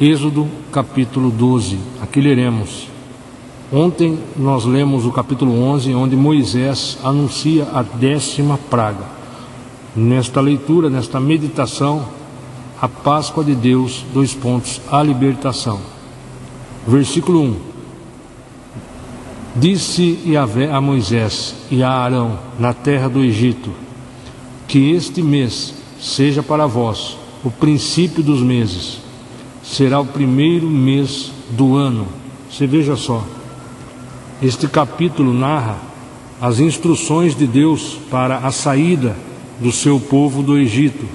Êxodo capítulo 12, aqui leremos. Ontem nós lemos o capítulo 11, onde Moisés anuncia a 10ª praga. Nesta leitura, nesta meditação, a Páscoa de Deus, a libertação. Versículo 1. Disse Yahvé a Moisés e a Arão na terra do Egito, que este mês seja para vós o princípio dos meses, será o primeiro mês do ano. Você veja só, este capítulo narra as instruções de Deus para a saída do seu povo do Egito,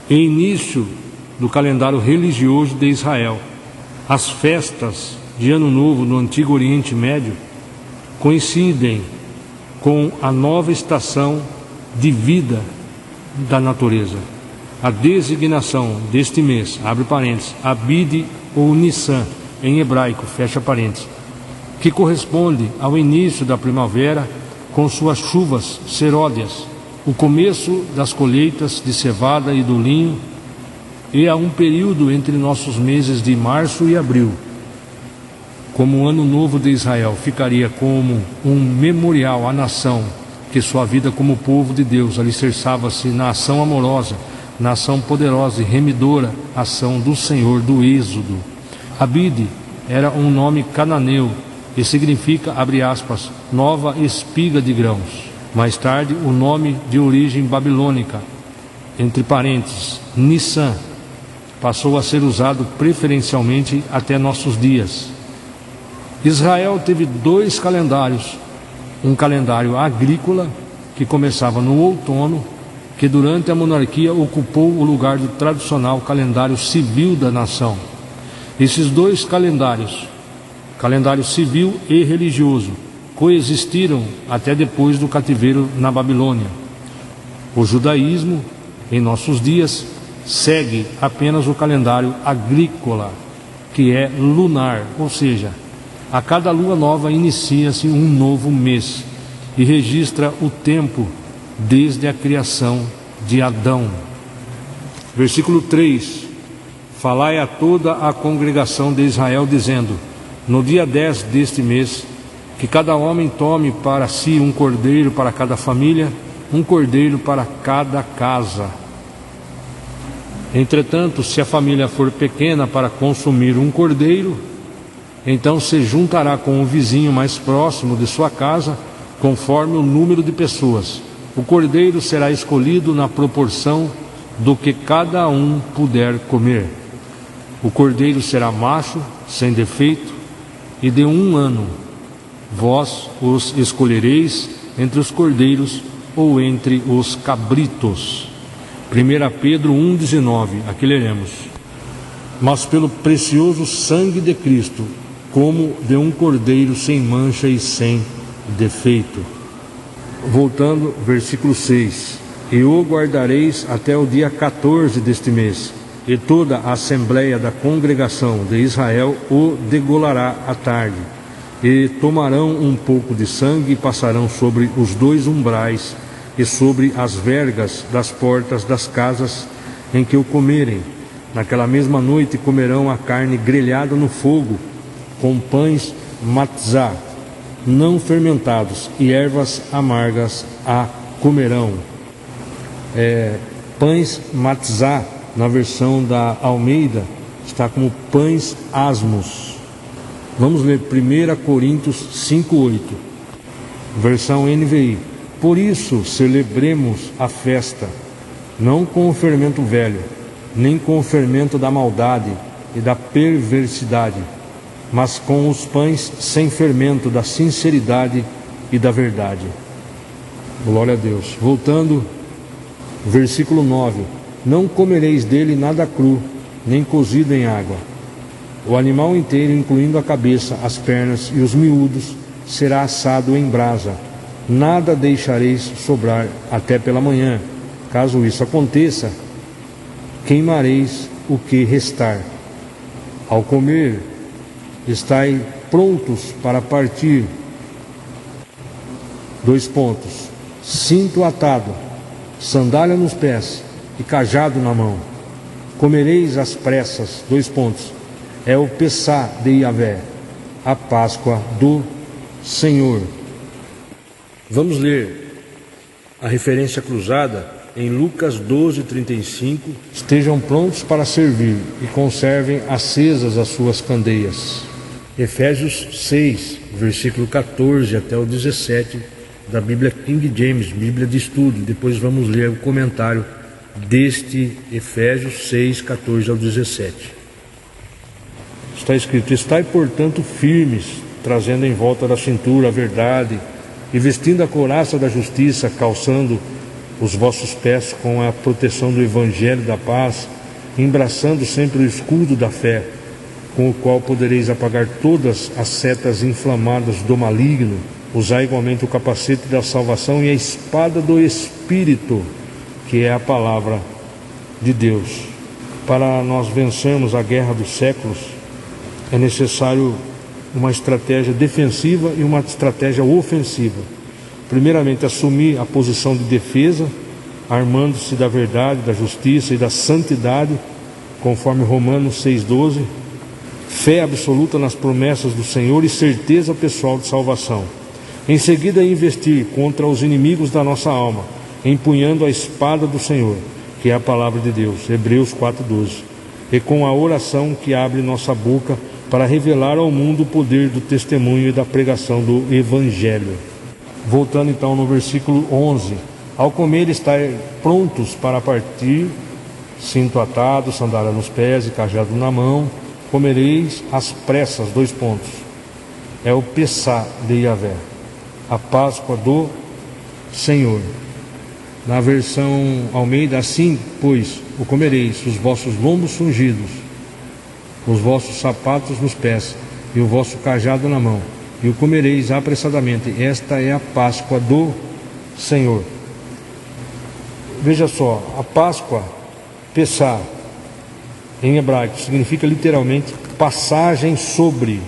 e início do calendário religioso de Israel. As festas de Ano Novo no Antigo Oriente Médio coincidem com a nova estação de vida da natureza. A designação deste mês, abre parênteses, Abid ou Nissan, em hebraico, fecha parênteses, que corresponde ao início da primavera com suas chuvas seródias, o começo das colheitas de cevada e do linho, e a um período entre nossos meses de março e abril. Como o Ano Novo de Israel ficaria como um memorial à nação, que sua vida como povo de Deus alicerçava-se na ação amorosa, na ação poderosa e remidora, ação do Senhor do Êxodo. Abid era um nome cananeu e significa, abre aspas, nova espiga de grãos. Mais tarde, o nome de origem babilônica, entre parênteses, Nissan, passou a ser usado preferencialmente até nossos dias. Israel teve 2 calendários, um calendário agrícola, que começava no outono, que durante a monarquia ocupou o lugar do tradicional calendário civil da nação. Esses 2 calendários, calendário civil e religioso, coexistiram até depois do cativeiro na Babilônia. O judaísmo, em nossos dias, segue apenas o calendário agrícola, que é lunar, ou seja, a cada lua nova inicia-se um novo mês e registra o tempo desde a criação de Adão. Versículo 3. Falai a toda a congregação de Israel, dizendo: no dia 10 deste mês, que cada homem tome para si um cordeiro para cada família, um cordeiro para cada casa. Entretanto, se a família for pequena para consumir um cordeiro, então se juntará com o vizinho mais próximo de sua casa, conforme o número de pessoas. O cordeiro será escolhido na proporção do que cada um puder comer. O cordeiro será macho, sem defeito, e de 1 ano. Vós os escolhereis entre os cordeiros ou entre os cabritos. 1 Pedro 1,19, aqui leremos. Mas pelo precioso sangue de Cristo, como de um cordeiro sem mancha e sem defeito. Voltando, versículo 6. E o guardareis até o dia 14 deste mês, e toda a assembleia da congregação de Israel o degolará à tarde, e tomarão um pouco de sangue e passarão sobre os 2 umbrais e sobre as vergas das portas das casas em que o comerem. Naquela mesma noite comerão a carne grelhada no fogo, com pães matzá, não fermentados, e ervas amargas a comerão. Pães matzá, na versão da Almeida, está como pães asmos. Vamos ler 1 Coríntios 5,8, versão NVI. Por isso celebremos a festa, não com o fermento velho, nem com o fermento da maldade e da perversidade, mas com os pães sem fermento da sinceridade e da verdade. Glória a Deus. Voltando, versículo 9. Não comereis dele nada cru, nem cozido em água. O animal inteiro, incluindo a cabeça, as pernas e os miúdos, será assado em brasa. Nada deixareis sobrar até pela manhã. Caso isso aconteça, queimareis o que restar. Ao comer, estai prontos para partir. 2 pontos. Cinto atado, sandália nos pés e cajado na mão. Comereis às pressas. 2 pontos. é o Pessá de Yahvé, a Páscoa do Senhor. Vamos ler a referência cruzada em Lucas 12:35. Estejam prontos para servir e conservem acesas as suas candeias. Efésios 6, versículo 14 até o 17, da Bíblia King James, Bíblia de Estudo. Depois vamos ler o comentário deste Efésios 6, 14 ao 17. Está escrito: estai, portanto, firmes, trazendo em volta da cintura a verdade, e vestindo a couraça da justiça, calçando os vossos pés com a proteção do Evangelho da paz, embraçando sempre o escudo da fé, com o qual podereis apagar todas as setas inflamadas do maligno. Usai igualmente o capacete da salvação e a espada do Espírito, que é a palavra de Deus. Para nós vencermos a guerra dos séculos, é necessário uma estratégia defensiva e uma estratégia ofensiva. Primeiramente, assumir a posição de defesa, armando-se da verdade, da justiça e da santidade, conforme Romanos 6,12. Fé absoluta nas promessas do Senhor e certeza pessoal de salvação. Em seguida, investir contra os inimigos da nossa alma, empunhando a espada do Senhor, que é a palavra de Deus, Hebreus 4,12, e com a oração que abre nossa boca para revelar ao mundo o poder do testemunho e da pregação do Evangelho. Voltando então no versículo 11: ao comer, estai prontos para partir, cinto atado, sandália nos pés e cajado na mão. Comereis às pressas, é o Pessá de Yahvé, a Páscoa do Senhor. Na versão Almeida: assim, pois, o comereis, os vossos lombos ungidos, os vossos sapatos nos pés e o vosso cajado na mão, e o comereis apressadamente. Esta é a Páscoa do Senhor. Veja só, a Páscoa, Pessá, em hebraico, significa literalmente passagem sobre.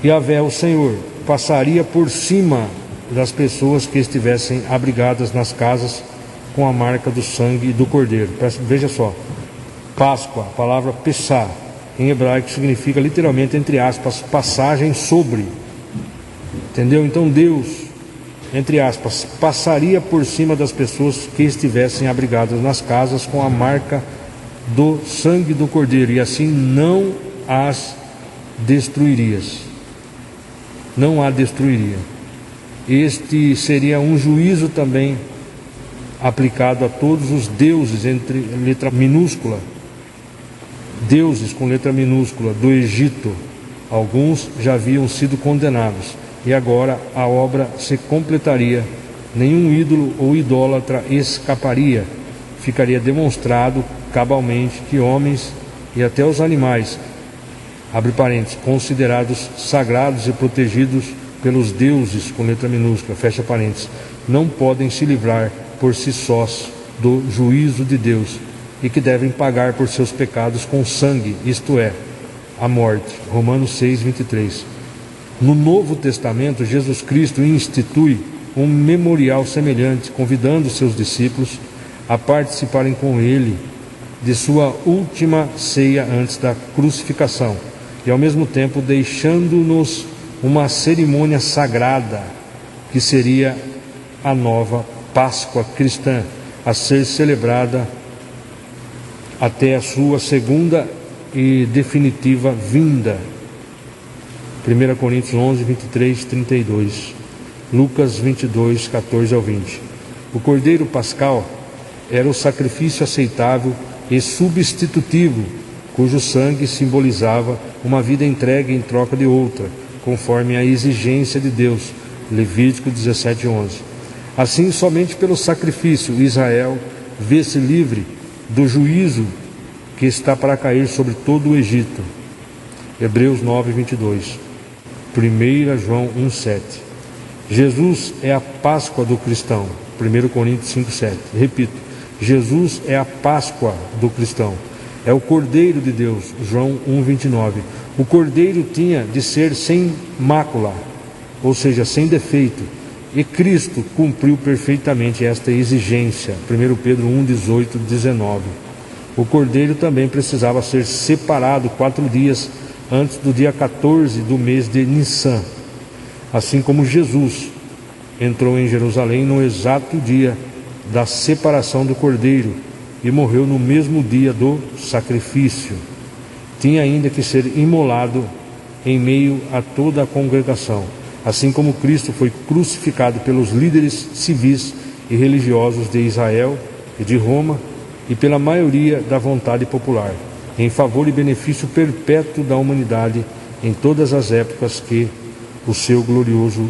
Yahvé, o Senhor, passaria por cima das pessoas que estivessem abrigadas nas casas com a marca do sangue do Cordeiro. Veja só, Páscoa, a palavra Pessá, em hebraico significa literalmente, entre aspas, passagem sobre. Entendeu? Então Deus, entre aspas, passaria por cima das pessoas que estivessem abrigadas nas casas com a marca do sangue do Cordeiro, e assim não as destruirias. Não a destruiria. Este seria um juízo também aplicado a todos os deuses, entre letra minúscula, deuses com letra minúscula do Egito. Alguns já haviam sido condenados, e agora a obra se completaria. Nenhum ídolo ou idólatra escaparia. Ficaria demonstrado cabalmente que homens e até os animais, abre parênteses, considerados sagrados e protegidos pelos deuses com letra minúscula, fecha parênteses, não podem se livrar por si sós do juízo de Deus, e que devem pagar por seus pecados com sangue, isto é, a morte. Romanos 6:23. No Novo Testamento, Jesus Cristo institui um memorial semelhante, convidando seus discípulos a participarem com ele de sua última ceia antes da crucificação, e ao mesmo tempo deixando-nos uma cerimônia sagrada, que seria a nova Páscoa cristã, a ser celebrada até a sua segunda e definitiva vinda. 1 Coríntios 11, 23, 32, Lucas 22, 14 ao 20. O Cordeiro Pascal era o sacrifício aceitável e substitutivo, cujo sangue simbolizava uma vida entregue em troca de outra, conforme a exigência de Deus. Levítico 17, 11. Assim, somente pelo sacrifício, Israel vê-se livre do juízo que está para cair sobre todo o Egito. Hebreus 9, 22. 1 João 1, 7. Jesus é a Páscoa do cristão. 1 Coríntios 5, 7. Repito, Jesus é a Páscoa do cristão. É o Cordeiro de Deus. João 1, 29. O Cordeiro tinha de ser sem mácula, ou seja, sem defeito, e Cristo cumpriu perfeitamente esta exigência. 1 Pedro 1, 18, 19. O cordeiro também precisava ser separado 4 dias antes do dia 14 do mês de Nissan, assim como Jesus entrou em Jerusalém no exato dia da separação do cordeiro e morreu no mesmo dia do sacrifício. Tinha ainda que ser imolado em meio a toda a congregação, assim como Cristo foi crucificado pelos líderes civis e religiosos de Israel e de Roma e pela maioria da vontade popular, em favor e benefício perpétuo da humanidade em todas as épocas que o seu glorioso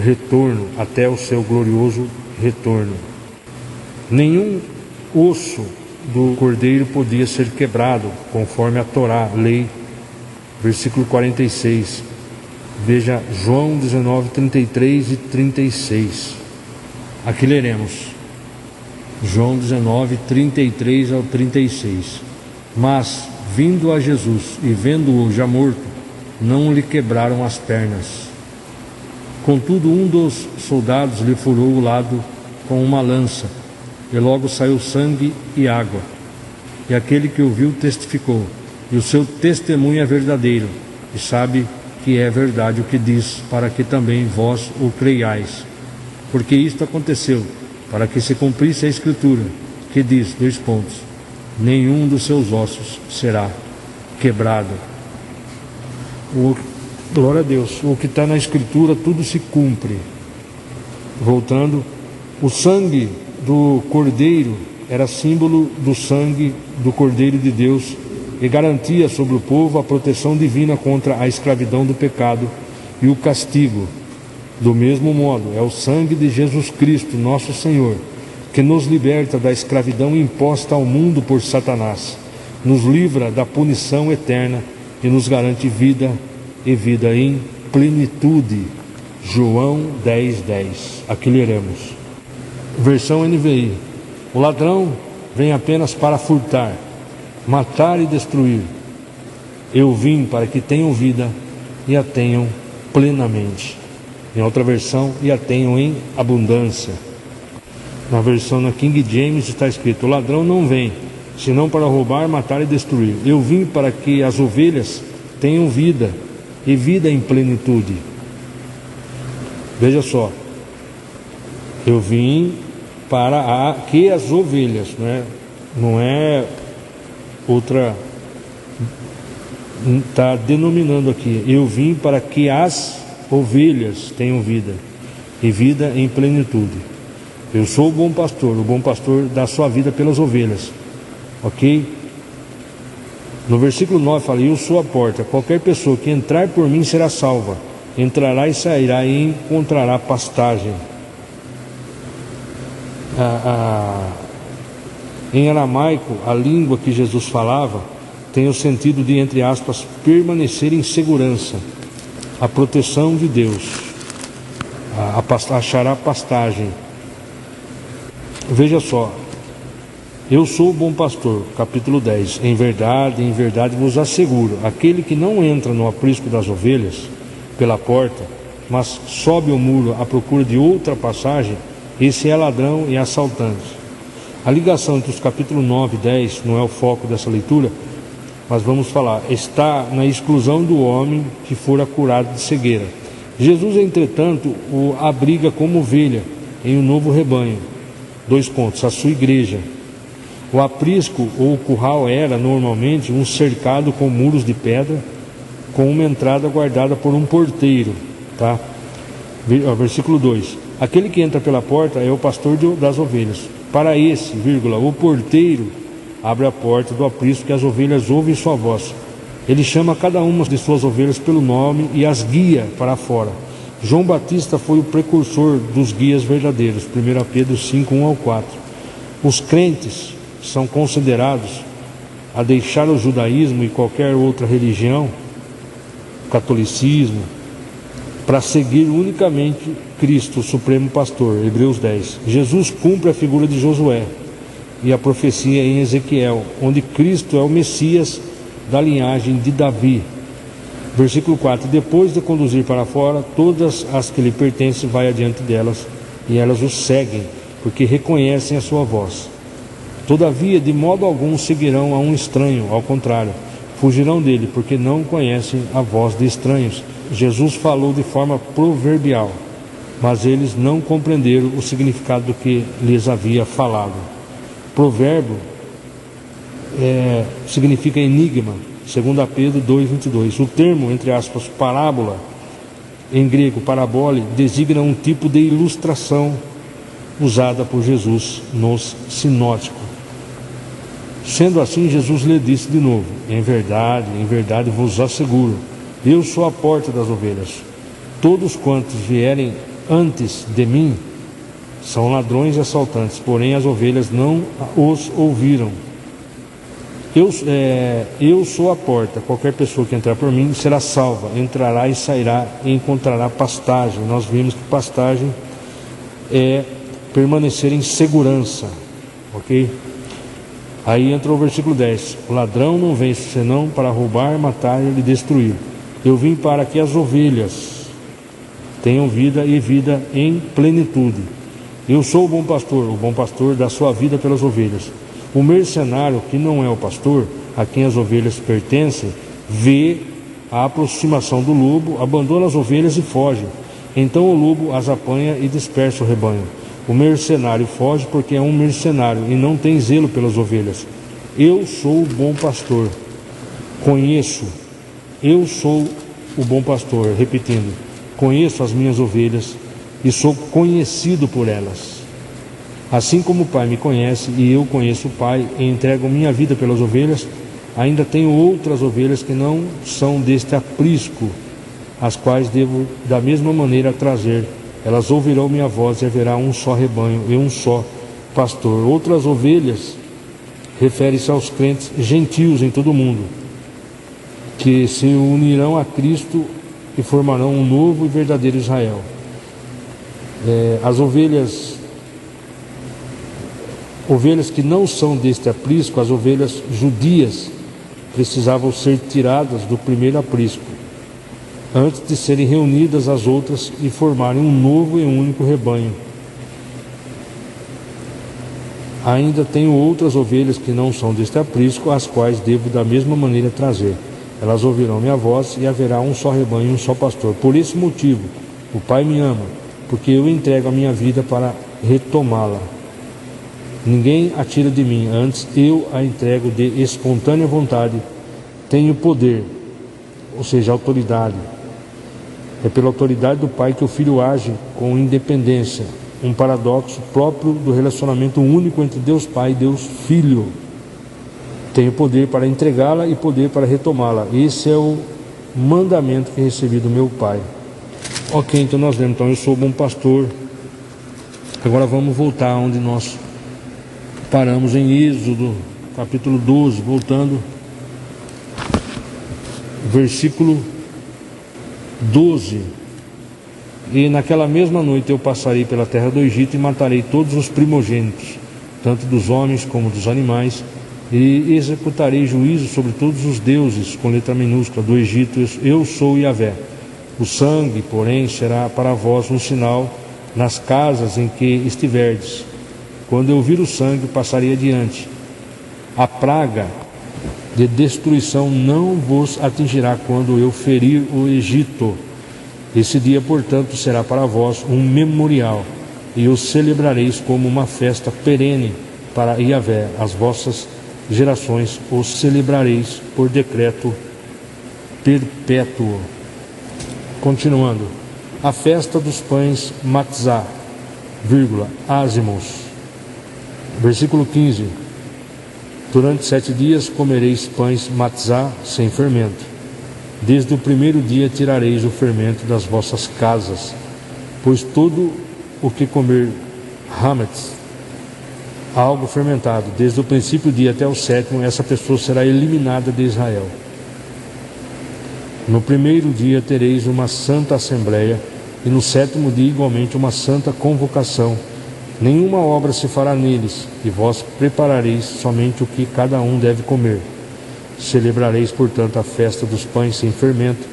retorno, até o seu glorioso retorno. Nenhum osso do cordeiro podia ser quebrado, conforme a Torá, lei, versículo 46. Veja João 19, 33 e 36. Aqui leremos João 19, 33 ao 36. Mas, vindo a Jesus e vendo-o já morto, não lhe quebraram as pernas. Contudo, um dos soldados lhe furou o lado com uma lança, e logo saiu sangue e água. E aquele que o viu testificou, e o seu testemunho é verdadeiro, e sabe que é verdade o que diz, para que também vós o creiais. Porque isto aconteceu, para que se cumprisse a Escritura, que diz, nenhum dos seus ossos será quebrado. Glória a Deus, o que está na Escritura, tudo se cumpre. Voltando, o sangue do Cordeiro era símbolo do sangue do Cordeiro de Deus e garantia sobre o povo a proteção divina contra a escravidão do pecado e o castigo. Do mesmo modo, é o sangue de Jesus Cristo, nosso Senhor, que nos liberta da escravidão imposta ao mundo por Satanás, nos livra da punição eterna e nos garante vida e vida em plenitude. João 10, 10. Aqui leremos. Versão NVI. O ladrão vem apenas para furtar, matar e destruir. Eu vim para que tenham vida e a tenham plenamente. Em outra versão, e a tenham em abundância. Na versão na King James está escrito: o ladrão não vem, senão para roubar, matar e destruir. Eu vim para que as ovelhas tenham vida, e vida em plenitude. Veja só, eu vim para que as ovelhas, não é outra, está denominando aqui, eu vim para que as ovelhas tenham vida, e vida em plenitude. Eu sou o bom pastor dá sua vida pelas ovelhas, ok? No versículo 9 fala: eu sou a porta, qualquer pessoa que entrar por mim será salva, entrará e sairá e encontrará pastagem. Em aramaico, a língua que Jesus falava tem o sentido de, entre aspas, permanecer em segurança, a proteção de Deus, achará pastagem. Veja só, eu sou o bom pastor, capítulo 10, em verdade vos asseguro, aquele que não entra no aprisco das ovelhas pela porta, mas sobe o muro à procura de outra passagem, esse é ladrão e assaltante. A ligação entre os capítulos 9 e 10 não é o foco dessa leitura, mas vamos falar, está na exclusão do homem que fora curado de cegueira. Jesus, entretanto, o abriga como ovelha em um novo rebanho. A sua igreja. O aprisco ou curral era normalmente um cercado com muros de pedra, com uma entrada guardada por um porteiro, tá? Versículo 2: aquele que entra pela porta é o pastor das ovelhas. Para esse, o porteiro abre a porta do aprisco, que as ovelhas ouvem sua voz. Ele chama cada uma de suas ovelhas pelo nome e as guia para fora. João Batista foi o precursor dos guias verdadeiros. 1 Pedro 5, 1 ao 4. Os crentes são considerados a deixar o judaísmo e qualquer outra religião, catolicismo, para seguir unicamente Cristo, o supremo pastor. Hebreus 10. Jesus cumpre a figura de Josué e a profecia em Ezequiel, onde Cristo é o Messias da linhagem de Davi. Versículo 4: depois de conduzir para fora, todas as que lhe pertencem vai adiante delas, e elas o seguem, porque reconhecem a sua voz. Todavia, de modo algum seguirão a um estranho, ao contrário, fugirão dele, porque não conhecem a voz de estranhos. Jesus falou de forma proverbial, mas eles não compreenderam o significado do que lhes havia falado. Provérbio significa enigma, segundo Pedro 2:22. O termo, entre aspas, parábola, em grego parabole, designa um tipo de ilustração usada por Jesus nos sinóticos. Sendo assim, Jesus lhe disse de novo: em verdade vos asseguro, eu sou a porta das ovelhas. Todos quantos vierem antes de mim são ladrões e assaltantes, porém as ovelhas não os ouviram. Eu sou a porta. Qualquer pessoa que entrar por mim será salva, entrará e sairá e encontrará pastagem. Nós vimos que pastagem é permanecer em segurança, ok? Aí entra o versículo 10: o ladrão não vem senão para roubar, matar e destruir. Eu vim para que as ovelhas tenham vida e vida em plenitude. Eu sou o bom pastor dá sua vida pelas ovelhas. O mercenário, que não é o pastor, a quem as ovelhas pertencem, vê a aproximação do lobo, abandona as ovelhas e foge. Então o lobo as apanha e dispersa o rebanho. O mercenário foge porque é um mercenário e não tem zelo pelas ovelhas. Eu sou o bom pastor. Eu sou o bom pastor, repetindo, conheço as minhas ovelhas e sou conhecido por elas. Assim como o Pai me conhece e eu conheço o Pai e entrego minha vida pelas ovelhas, ainda tenho outras ovelhas que não são deste aprisco, as quais devo da mesma maneira trazer. Elas ouvirão minha voz e haverá um só rebanho e um só pastor. Outras ovelhas refere-se aos crentes gentios em todo o mundo, que se unirão a Cristo e formarão um novo e verdadeiro Israel. As ovelhas que não são deste aprisco, as ovelhas judias, precisavam ser tiradas do primeiro aprisco, antes de serem reunidas às outras e formarem um novo e único rebanho. Ainda tenho outras ovelhas que não são deste aprisco, as quais devo da mesma maneira trazer. Elas ouvirão minha voz e haverá um só rebanho e um só pastor. Por esse motivo, o Pai me ama, porque eu entrego a minha vida para retomá-la. Ninguém a tira de mim, antes eu a entrego de espontânea vontade. Tenho poder, ou seja, autoridade. É pela autoridade do Pai que o Filho age com independência, um paradoxo próprio do relacionamento único entre Deus Pai e Deus Filho. Tenho poder para entregá-la e poder para retomá-la. Esse é o mandamento que recebi do meu Pai. Ok, então nós lemos, então eu sou o bom pastor. Agora vamos voltar onde nós paramos em Êxodo, capítulo 12, voltando, versículo 12. E naquela mesma noite eu passarei pela terra do Egito e matarei todos os primogênitos, tanto dos homens como dos animais, e executarei juízo sobre todos os deuses, com letra minúscula, do Egito. Eu sou Yahvé. O sangue, porém, será para vós um sinal nas casas em que estiverdes. Quando eu vir o sangue, passarei adiante. A praga de destruição não vos atingirá quando eu ferir o Egito. Esse dia, portanto, será para vós um memorial, e o celebrareis como uma festa perene para Yahvé. As vossas gerações o celebrareis por decreto perpétuo. Continuando. A festa dos pães Matzah, ázimos. Versículo 15. Durante 7 dias comereis pães Matzah sem fermento. Desde o primeiro dia tirareis o fermento das vossas casas, pois todo o que comer hametz, algo fermentado, desde o princípio do dia até o 7º, essa pessoa será eliminada de Israel. No primeiro dia tereis uma santa assembleia, e no 7º dia igualmente uma santa convocação. Nenhuma obra se fará neles, e vós preparareis somente o que cada um deve comer. Celebrareis, portanto, a festa dos pães sem fermento,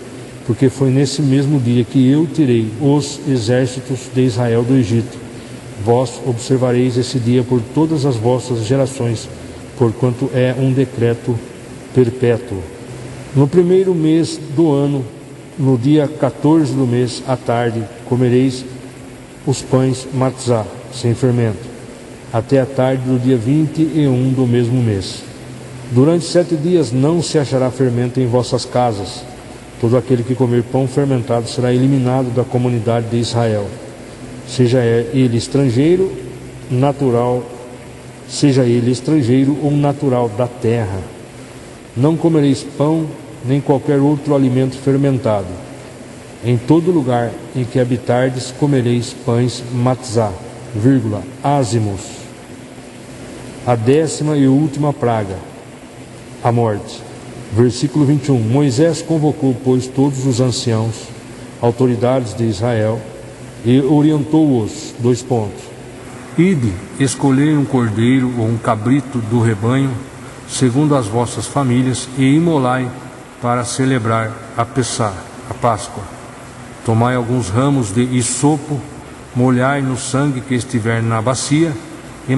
porque foi nesse mesmo dia que eu tirei os exércitos de Israel do Egito. Vós observareis esse dia por todas as vossas gerações, porquanto é um decreto perpétuo. No primeiro mês do ano, no dia 14 do mês, à tarde, comereis os pães matzá, sem fermento, até a tarde do dia 21 do mesmo mês. Durante 7 dias não se achará fermento em vossas casas. Todo aquele que comer pão fermentado será eliminado da comunidade de Israel. Seja ele estrangeiro, ou natural da terra. Não comereis pão, nem qualquer outro alimento fermentado. Em todo lugar em que habitardes, comereis pães matzá, ázimos. A 10ª e última praga, a morte. Versículo 21. Moisés convocou, pois, todos os anciãos, autoridades de Israel, e orientou-os, Ide, escolhei um cordeiro ou um cabrito do rebanho, segundo as vossas famílias, e imolai para celebrar a Pessá, a Páscoa. Tomai alguns ramos de hisopo, molhai no sangue que estiver na bacia, e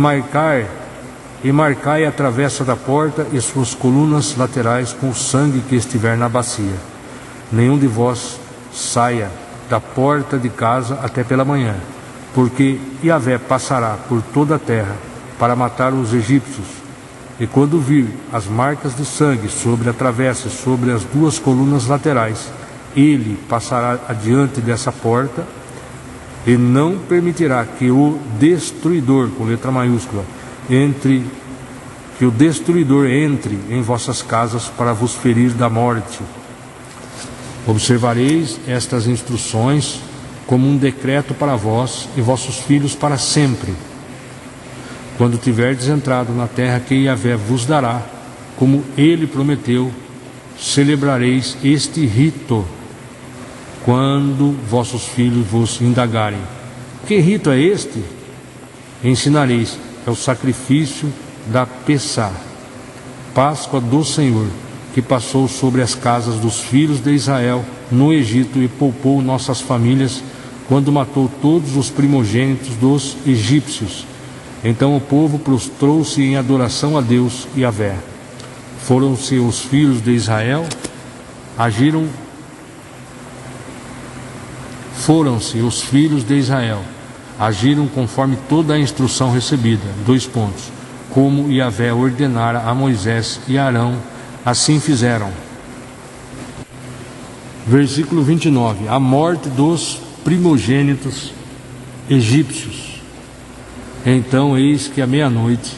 marcai a travessa da porta e suas colunas laterais com o sangue que estiver na bacia. Nenhum de vós saia da porta de casa até pela manhã, porque Yahvé passará por toda a terra para matar os egípcios. E quando vir as marcas de sangue sobre a travessa e sobre as 2 colunas laterais, ele passará adiante dessa porta e não permitirá que o destruidor, com letra maiúscula, entre em vossas casas para vos ferir da morte. Observareis estas instruções como um decreto para vós e vossos filhos para sempre. Quando tiverdes entrado na terra que Yahvé vos dará, como ele prometeu, celebrareis este rito quando vossos filhos vos indagarem: que rito é este? Ensinareis: é o sacrifício da Pessá, Páscoa do Senhor, que passou sobre as casas dos filhos de Israel no Egito e poupou nossas famílias quando matou todos os primogênitos dos egípcios. Então o povo prostrou-se em adoração a Deus e Yahvé. Foram-se os filhos de Israel, agiram conforme toda a instrução recebida. Como Yahvé ordenara a Moisés e Arão, assim fizeram. Versículo 29. A morte dos primogênitos egípcios. Então, eis que à meia-noite,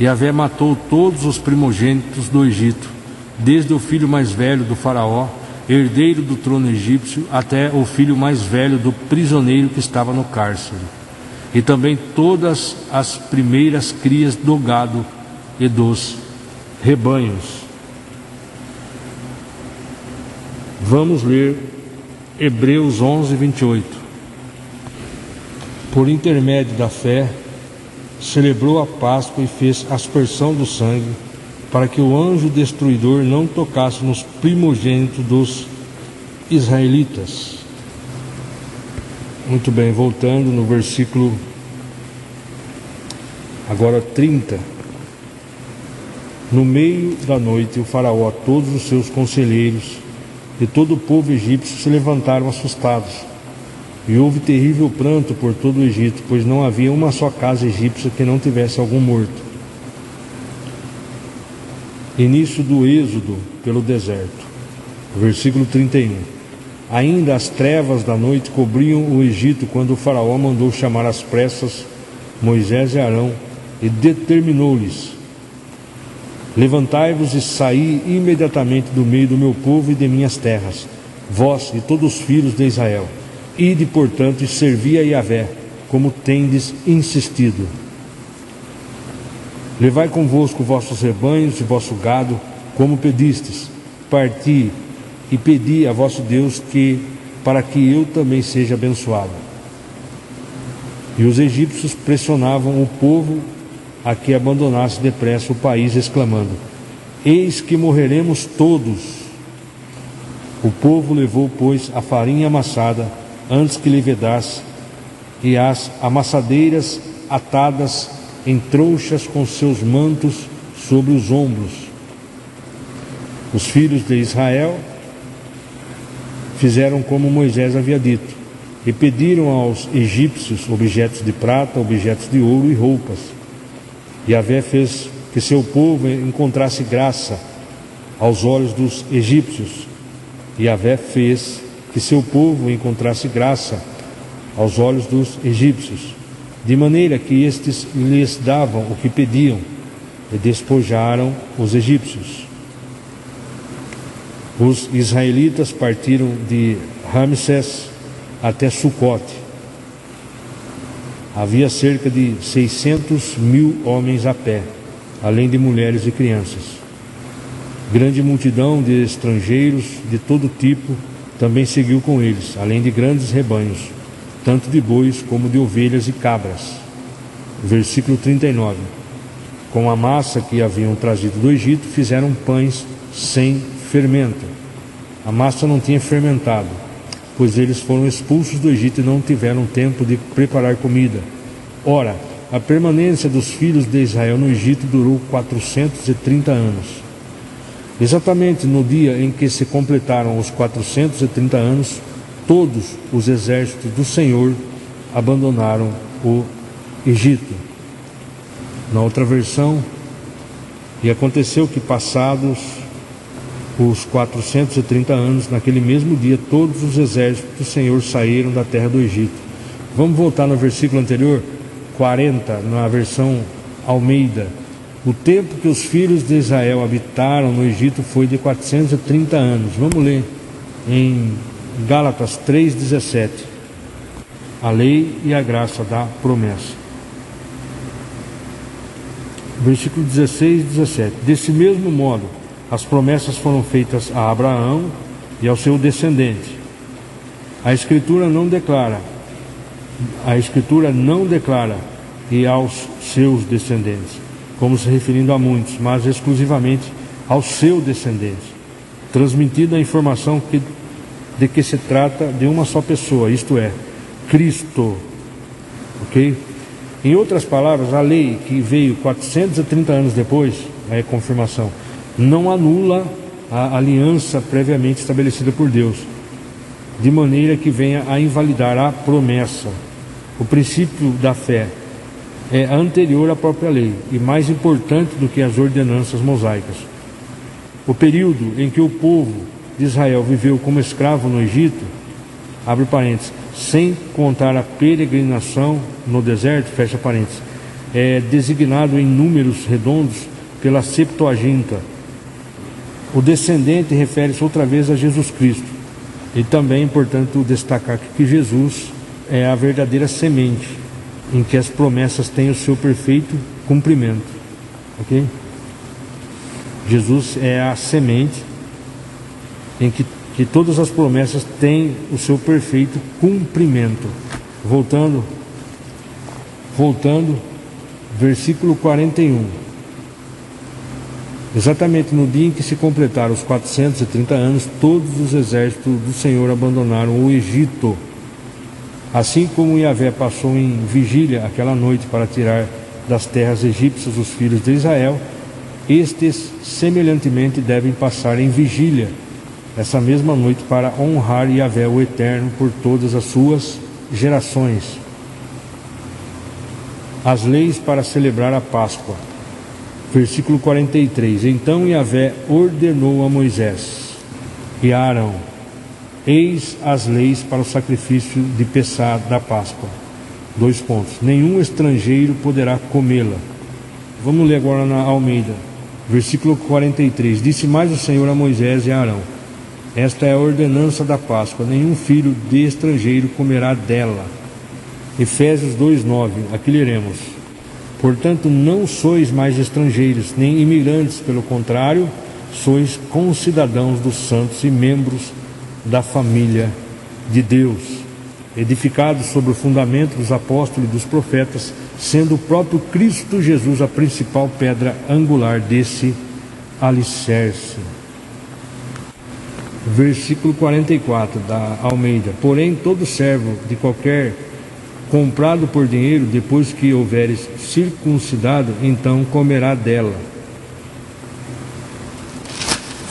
Yahvé matou todos os primogênitos do Egito, desde o filho mais velho do faraó, herdeiro do trono egípcio, até o filho mais velho do prisioneiro que estava no cárcere, e também todas as primeiras crias do gado e dos rebanhos. Vamos ler Hebreus 11, 28. Por intermédio da fé, celebrou a Páscoa e fez aspersão do sangue, para que o anjo destruidor não tocasse nos primogênitos dos israelitas. Muito bem, voltando no versículo agora 30. No meio da noite, o faraó, todos os seus conselheiros e todo o povo egípcio se levantaram assustados. E houve terrível pranto por todo o Egito, pois não havia uma só casa egípcia que não tivesse algum morto. Início do êxodo pelo deserto. Versículo 31. Ainda as trevas da noite cobriam o Egito quando o faraó mandou chamar às pressas Moisés e Arão e determinou-lhes: levantai-vos e saí imediatamente do meio do meu povo e de minhas terras, vós e todos os filhos de Israel. Ide, portanto, e servi a Yahvé, como tendes insistido. Levai convosco vossos rebanhos e vosso gado, como pedistes. Parti e pedi a vosso Deus para que eu também seja abençoado. E os egípcios pressionavam o povo a que abandonasse depressa o país, exclamando: eis que morreremos todos. O povo levou, pois, a farinha amassada antes que levedasse, e as amassadeiras atadas em trouxas com seus mantos sobre os ombros. Os filhos de Israel fizeram como Moisés havia dito, e pediram aos egípcios objetos de prata, objetos de ouro e roupas. Yahvé fez que seu povo encontrasse graça aos olhos dos egípcios. Yahvé fez que seu povo encontrasse graça aos olhos dos egípcios, de maneira que estes lhes davam o que pediam, e despojaram os egípcios. Os israelitas partiram de Ramsés até Sucote. Havia cerca de 600.000 homens a pé, além de mulheres e crianças. Grande multidão de estrangeiros de todo tipo também seguiu com eles, além de grandes rebanhos, tanto de bois como de ovelhas e cabras. Versículo 39. Com a massa que haviam trazido do Egito, fizeram pães sem fermento. A massa não tinha fermentado, pois eles foram expulsos do Egito e não tiveram tempo de preparar comida. Ora, a permanência dos filhos de Israel no Egito durou 430 anos. Exatamente no dia em que se completaram os 430 anos, todos os exércitos do Senhor abandonaram o Egito. Na outra versão, e aconteceu que passados os 430 anos, naquele mesmo dia, todos os exércitos do Senhor saíram da terra do Egito. Vamos voltar no versículo anterior, 40, na versão Almeida. O tempo que os filhos de Israel habitaram no Egito foi de 430 anos. Vamos ler em Gálatas 3,17. A lei e a graça da promessa. Versículo 16 e 17. Desse mesmo modo, as promessas foram feitas a Abraão e ao seu descendente. A Escritura não declara, e aos seus descendentes, como se referindo a muitos, mas exclusivamente ao seu descendente, transmitindo a informação de que se trata de uma só pessoa, isto é, Cristo. Ok? Em outras palavras, a lei que veio 430 anos depois, a confirmação, não anula a aliança previamente estabelecida por Deus, de maneira que venha a invalidar a promessa. O princípio da fé é anterior à própria lei e mais importante do que as ordenanças mosaicas. O período em que o povo de Israel viveu como escravo no Egito, abre parênteses, sem contar a peregrinação no deserto, fecha parênteses, é designado em números redondos pela Septuaginta. O descendente refere-se outra vez a Jesus Cristo. E também é importante destacar que Jesus é a verdadeira semente, em que as promessas têm o seu perfeito cumprimento. Ok? Jesus é a semente em que todas as promessas têm o seu perfeito cumprimento. Voltando, versículo 41. Exatamente no dia em que se completaram os 430 anos, todos os exércitos do Senhor abandonaram o Egito. Assim como Yahvé passou em vigília aquela noite para tirar das terras egípcias os filhos de Israel, estes semelhantemente devem passar em vigília essa mesma noite para honrar Yahvé o Eterno por todas as suas gerações. As leis para celebrar a Páscoa. Versículo 43. Então Yahvé ordenou a Moisés e a Arão: eis as leis para o sacrifício de Pessah da Páscoa. 2 pontos. Nenhum estrangeiro poderá comê-la. Vamos ler agora na Almeida. Versículo 43. Disse mais o Senhor a Moisés e a Arão: esta é a ordenança da Páscoa, nenhum filho de estrangeiro comerá dela. Efésios 2:9. Aqui leremos: portanto, não sois mais estrangeiros, nem imigrantes, pelo contrário, sois concidadãos dos santos e membros da família de Deus, edificados sobre o fundamento dos apóstolos e dos profetas, sendo o próprio Cristo Jesus a principal pedra angular desse alicerce. Versículo 44 da Almeida. Porém, todo servo de qualquer comprado por dinheiro, depois que houveres circuncidado, então comerá dela.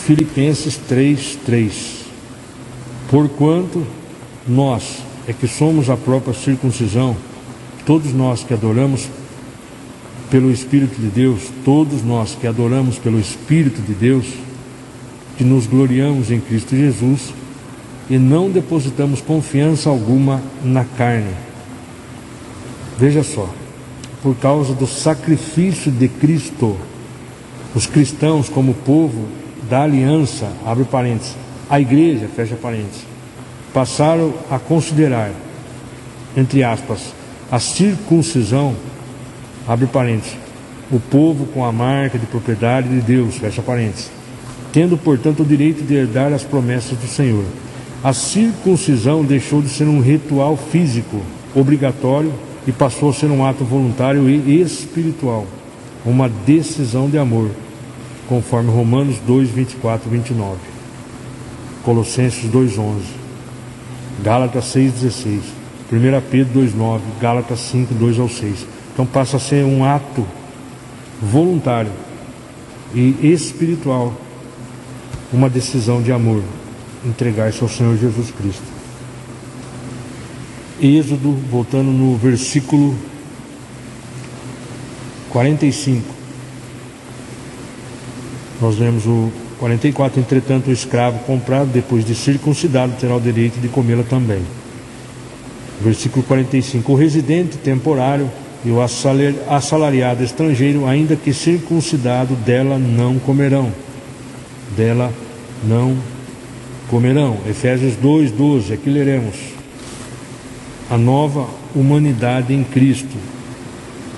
Filipenses 3:3. Porquanto nós é que somos a própria circuncisão, todos nós que adoramos pelo Espírito de Deus, todos nós que adoramos pelo Espírito de Deus, que nos gloriamos em Cristo Jesus e não depositamos confiança alguma na carne. Veja só, por causa do sacrifício de Cristo, os cristãos, como povo da aliança, abre parênteses, a igreja, fecha parênteses, passaram a considerar, entre aspas, a circuncisão, abre parênteses, o povo com a marca de propriedade de Deus, fecha parênteses, tendo, portanto, o direito de herdar as promessas do Senhor. A circuncisão deixou de ser um ritual físico obrigatório e passou a ser um ato voluntário e espiritual, uma decisão de amor, conforme Romanos 2:24-29, Colossenses 2:11, Gálatas 6:16, 1 Pedro 2:9, Gálatas 5:2-6. Então passa a ser um ato voluntário e espiritual, uma decisão de amor, entregar-se ao Senhor Jesus Cristo. Êxodo, voltando no versículo 45, nós lemos o 44, entretanto o escravo comprado depois de circuncidado terá o direito de comê-la também. Versículo 45, o residente temporário e o assalariado estrangeiro, ainda que circuncidado, dela não comerão. Dela não comerão. Efésios 2:12, aqui leremos: a nova humanidade em Cristo.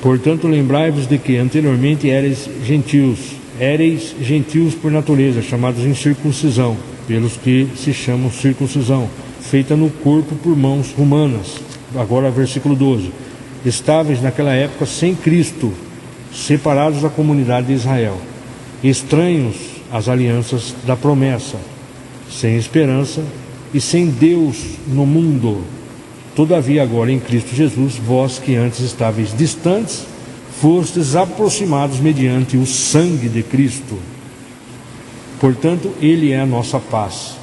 Portanto, lembrai-vos de que anteriormente éreis gentios por natureza, chamados incircuncisão, pelos que se chamam circuncisão, feita no corpo por mãos humanas. Agora, versículo 12: estáveis naquela época sem Cristo, separados da comunidade de Israel, estranhos às alianças da promessa, sem esperança e sem Deus no mundo. Todavia agora em Cristo Jesus, vós que antes estáveis distantes, fostes aproximados mediante o sangue de Cristo. Portanto, Ele é a nossa paz.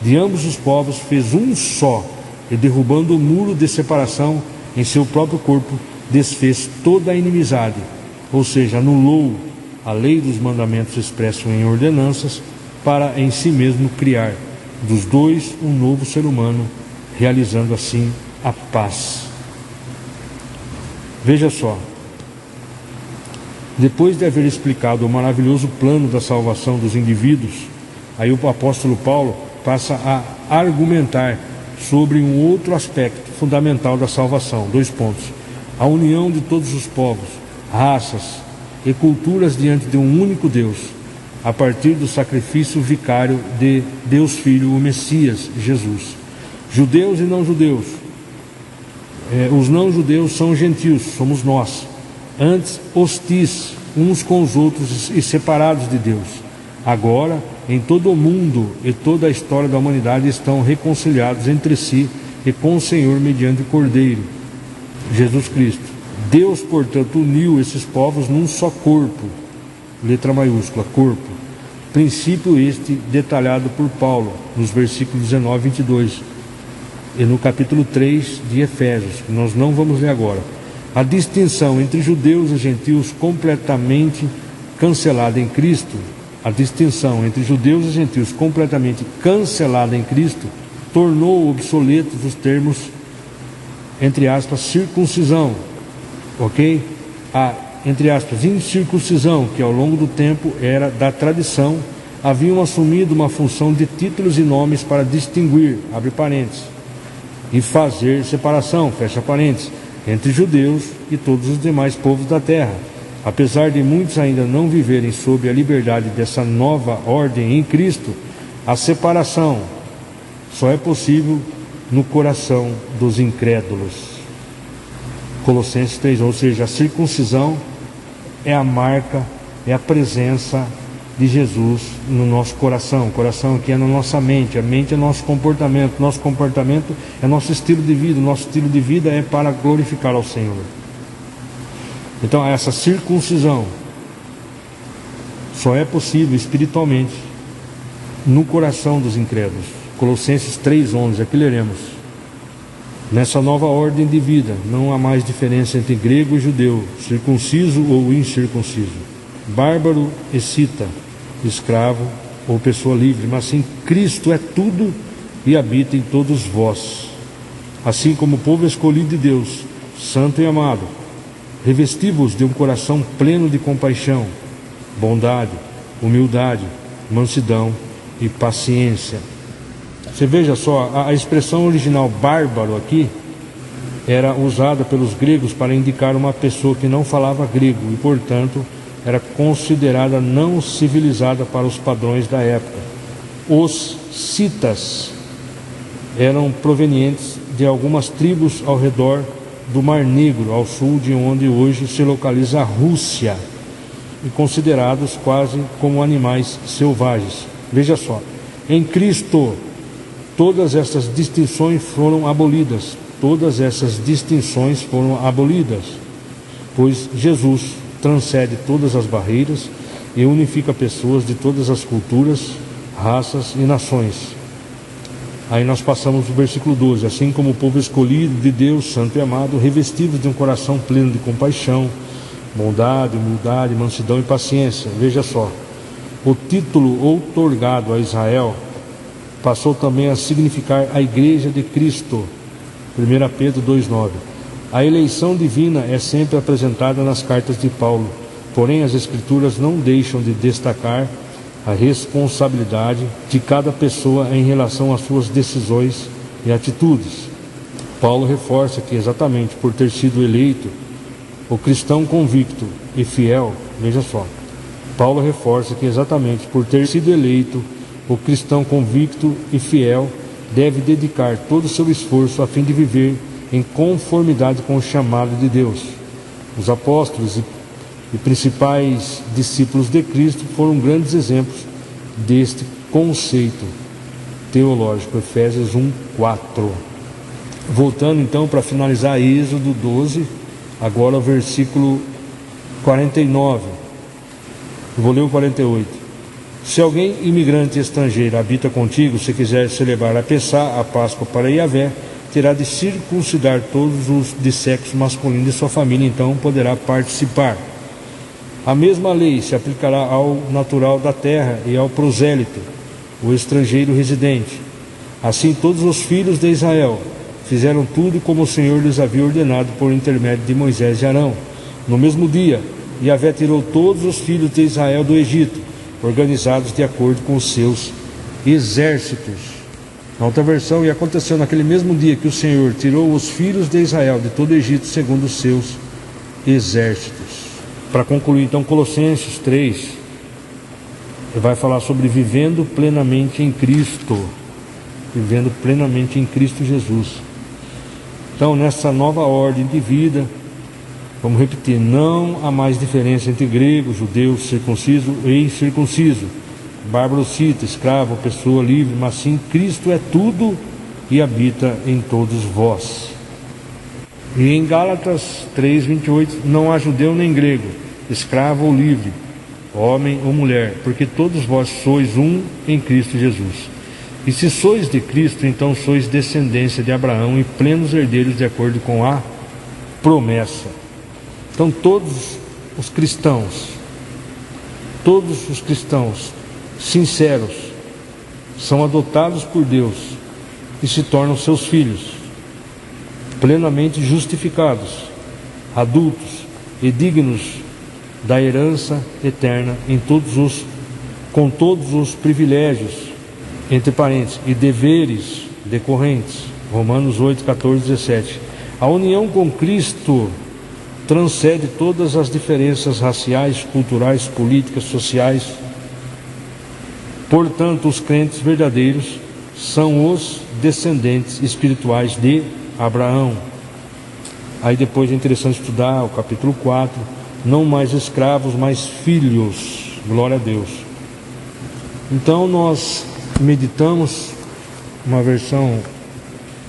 De ambos os povos fez um só, e derrubando o muro de separação em seu próprio corpo, desfez toda a inimizade, ou seja, anulou a lei dos mandamentos expressos em ordenanças, para em si mesmo criar dos dois um novo ser humano, realizando assim a paz. Veja só, depois de haver explicado o maravilhoso plano da salvação dos indivíduos, aí o apóstolo Paulo passa a argumentar sobre um outro aspecto fundamental da salvação. 2 pontos: a união de todos os povos, raças e culturas diante de um único Deus, a partir do sacrifício vicário de Deus Filho, o Messias, Jesus. Judeus e não judeus. Os não judeus são gentios, somos nós. Antes hostis uns com os outros e separados de Deus. Agora, em todo o mundo e toda a história da humanidade estão reconciliados entre si e com o Senhor mediante o Cordeiro, Jesus Cristo. Deus, portanto, uniu esses povos num só corpo, letra maiúscula, corpo. Princípio este detalhado por Paulo nos versículos 19 e 22 e no capítulo 3 de Efésios, que nós não vamos ler agora. A distinção entre judeus e gentios completamente cancelada em Cristo, a distinção entre judeus e gentios completamente cancelada em Cristo, tornou obsoletos os termos, entre aspas, circuncisão, ok? A, entre aspas, incircuncisão, que ao longo do tempo era da tradição, haviam assumido uma função de títulos e nomes para distinguir, abre parênteses, e fazer separação, fecha parênteses, entre judeus e todos os demais povos da terra. Apesar de muitos ainda não viverem sob a liberdade dessa nova ordem em Cristo, a separação só é possível no coração dos incrédulos. Colossenses 3, ou seja, a circuncisão é a marca, é a presença de Jesus no nosso coração. O coração aqui é na nossa mente, a mente é nosso comportamento é nosso estilo de vida, nosso estilo de vida é para glorificar ao Senhor. Então essa circuncisão só é possível espiritualmente no coração dos incrédulos. Colossenses 3:11, aqui leremos: nessa nova ordem de vida não há mais diferença entre grego e judeu, circunciso ou incircunciso, bárbaro e cita, escravo ou pessoa livre, mas sim Cristo é tudo e habita em todos vós. Assim como o povo escolhido de Deus, santo e amado, revesti-vos de um coração pleno de compaixão, bondade, humildade, mansidão e paciência. Você veja só, a expressão original bárbaro aqui era usada pelos gregos para indicar uma pessoa que não falava grego e, portanto, era considerada não civilizada para os padrões da época. Os citas eram provenientes de algumas tribos ao redor do Mar Negro, ao sul de onde hoje se localiza a Rússia, e considerados quase como animais selvagens. Veja só, em Cristo todas essas distinções foram abolidas. Todas essas distinções foram abolidas, pois Jesus transcende todas as barreiras e unifica pessoas de todas as culturas, raças e nações. Aí nós passamos para o versículo 12: assim como o povo escolhido de Deus, santo e amado, revestidos de um coração pleno de compaixão, bondade, humildade, mansidão e paciência. Veja só, o título outorgado a Israel passou também a significar a igreja de Cristo. 1 Pedro 2:9. A eleição divina é sempre apresentada nas cartas de Paulo, porém as Escrituras não deixam de destacar a responsabilidade de cada pessoa em relação às suas decisões e atitudes. Paulo reforça que exatamente por ter sido eleito, o cristão convicto e fiel, veja só, Paulo reforça que exatamente por ter sido eleito, o cristão convicto e fiel deve dedicar todo o seu esforço a fim de viver em conformidade com o chamado de Deus. Os apóstolos e principais discípulos de Cristo foram grandes exemplos deste conceito teológico. Efésios 1:4. Voltando então para finalizar Êxodo 12, agora o versículo 49. Vou ler o 48. Se alguém imigrante estrangeiro habita contigo, se quiser celebrar a Pessá, a Páscoa para Yahvé, terá de circuncidar todos os de sexo masculino de sua família, então poderá participar. A mesma lei se aplicará ao natural da terra e ao prosélito, o estrangeiro residente. Assim todos os filhos de Israel fizeram tudo como o Senhor lhes havia ordenado por intermédio de Moisés e Arão. No mesmo dia, Yahvé tirou todos os filhos de Israel do Egito, organizados de acordo com os seus exércitos. Na outra versão, e aconteceu naquele mesmo dia que o Senhor tirou os filhos de Israel de todo o Egito segundo os seus exércitos. Para concluir então, Colossenses 3 vai falar sobre vivendo plenamente em Cristo, vivendo plenamente em Cristo Jesus. Então, nessa nova ordem de vida, vamos repetir, não há mais diferença entre grego, judeu, circunciso e incircunciso, bárbaro, cita, escravo, pessoa livre, mas sim Cristo é tudo e habita em todos vós. E em Gálatas 3:28, não há judeu nem grego, escravo ou livre, homem ou mulher, porque todos vós sois um em Cristo Jesus. E se sois de Cristo, então sois descendência de Abraão e plenos herdeiros de acordo com a promessa. Então todos os cristãos sinceros são adotados por Deus e se tornam seus filhos, plenamente justificados, adultos e dignos da herança eterna com todos os privilégios, entre parênteses, e deveres decorrentes. Romanos 8:14-17. A união com Cristo transcende todas as diferenças raciais, culturais, políticas, sociais. Portanto, os crentes verdadeiros são os descendentes espirituais de Abraão. Aí depois é interessante estudar o capítulo 4, não mais escravos, mas filhos, glória a Deus. Então nós meditamos uma versão um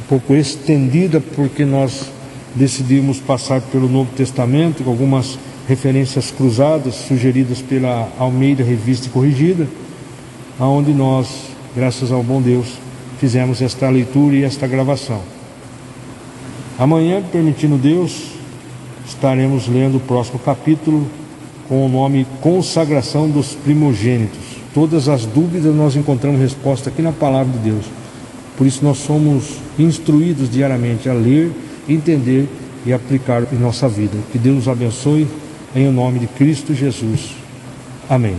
pouco estendida, porque nós decidimos passar pelo Novo Testamento, com algumas referências cruzadas sugeridas pela Almeida Revista e Corrigida, aonde nós, graças ao bom Deus, fizemos esta leitura e esta gravação. Amanhã, permitindo Deus, estaremos lendo o próximo capítulo com o nome Consagração dos Primogênitos. Todas as dúvidas nós encontramos resposta aqui na Palavra de Deus. Por isso nós somos instruídos diariamente a ler, entender e aplicar em nossa vida. Que Deus nos abençoe, em nome de Cristo Jesus. Amém.